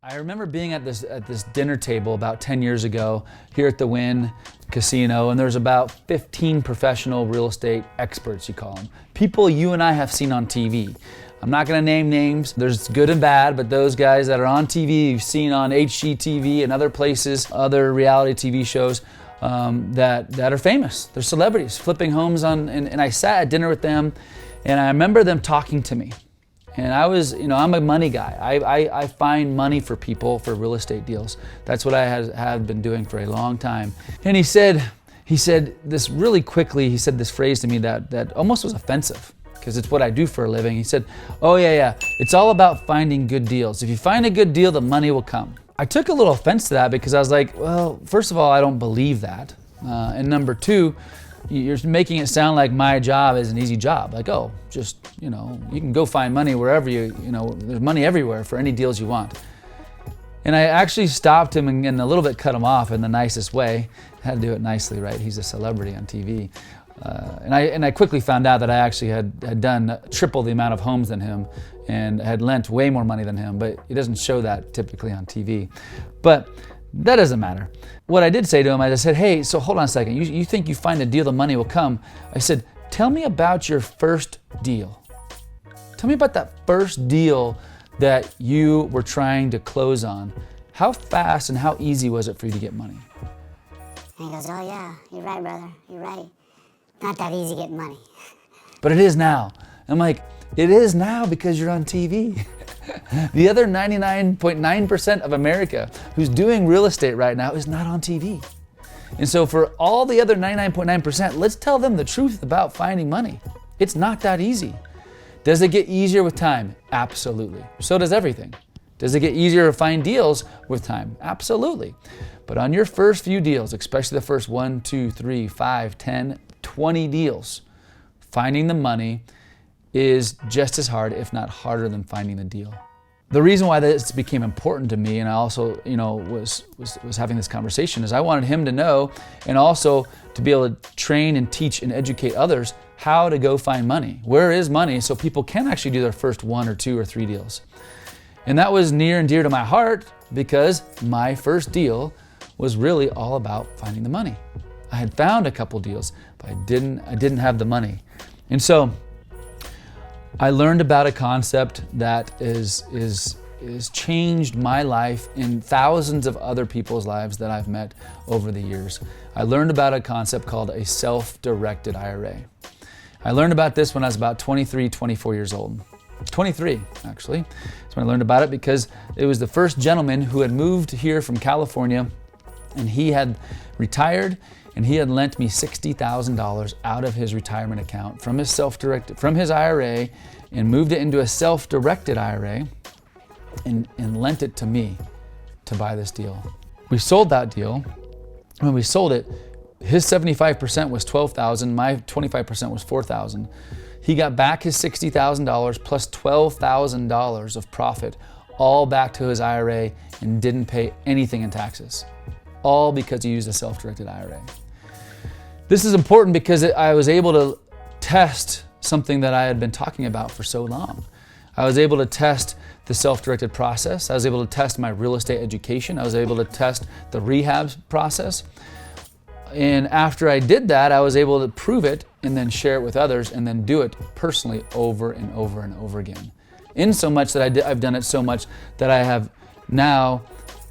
I remember being at this dinner table about 10 years ago here at the Wynn Casino, and there's about 15 professional real estate experts, you call them. People you and I have seen on TV. I'm not gonna name names, there's good and bad, but those guys that are on TV, you've seen on HGTV and other places, other reality TV shows that are famous. They're celebrities, flipping homes and I sat at dinner with them, and I remember them talking to me. And I was, I'm a money guy. I find money for people for real estate deals. That's what I have been doing for a long time. And he said this really quickly, he said this phrase to me that almost was offensive, because it's what I do for a living. He said, oh yeah, it's all about finding good deals. If you find a good deal, the money will come. I took a little offense to that because I was like, well, first of all, I don't believe that. And number two, you're making it sound like my job is an easy job. Like, oh, just, you can go find money wherever there's money everywhere for any deals you want. And I actually stopped him and a little bit cut him off in the nicest way. I had to do it nicely, right? He's a celebrity on TV. And I quickly found out that I actually had done triple the amount of homes than him and had lent way more money than him, but he doesn't show that typically on TV. But that doesn't matter. What I did say to him, I just said, hey, so hold on a second. You think you find a deal, the money will come. I said, tell me about your first deal. Tell me about that first deal that you were trying to close on. How fast and how easy was it for you to get money? And he goes, oh yeah, you're right, brother, you're right. Not that easy getting money. But it is now. I'm like, it is now because you're on TV. The other 99.9% of America who's doing real estate right now is not on TV. And so for all the other 99.9%, let's tell them the truth about finding money. It's not that easy. Does it get easier with time? Absolutely. So does everything. Does it get easier to find deals with time? Absolutely. But on your first few deals, especially the first 1, 2, 3, 5, 10, 20 deals, finding the money is just as hard, if not harder, than finding the deal. The reason why this became important to me, and I also, was having this conversation, is I wanted him to know, and also to be able to train and teach and educate others how to go find money. Where is money, so people can actually do their first 1 or 2 or 3 deals. And that was near and dear to my heart because my first deal was really all about finding the money. I had found a couple deals, but I didn't have the money. And so I learned about a concept that is changed my life and thousands of other people's lives that I've met over the years. I learned about a concept called a self-directed IRA. I learned about this when I was about 23, 24 years old. 23, actually. That's when I learned about it because it was the first gentleman who had moved here from California, and he had retired, and he had lent me $60,000 out of his retirement account from his IRA, and moved it into a self-directed IRA and lent it to me to buy this deal. We sold that deal. When we sold it, his 75% was $12,000, my 25% was $4,000. He got back his $60,000 plus $12,000 of profit, all back to his IRA, and didn't pay anything in taxes. All because he used a self-directed IRA. This is important because I was able to test something that I had been talking about for so long. I was able to test the self-directed process. I was able to test my real estate education. I was able to test the rehab process. And after I did that, I was able to prove it and then share it with others and then do it personally over and over and over again. In so much that I've done it so much that I have now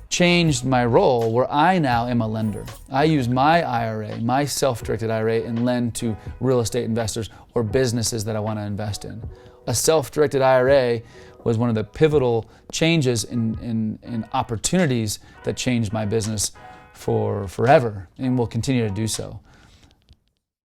changed my role where I now am a lender. I use my IRA, my self-directed IRA, and lend to real estate investors or businesses that I want to invest in. A self-directed IRA was one of the pivotal changes in opportunities that changed my business for forever and will continue to do so.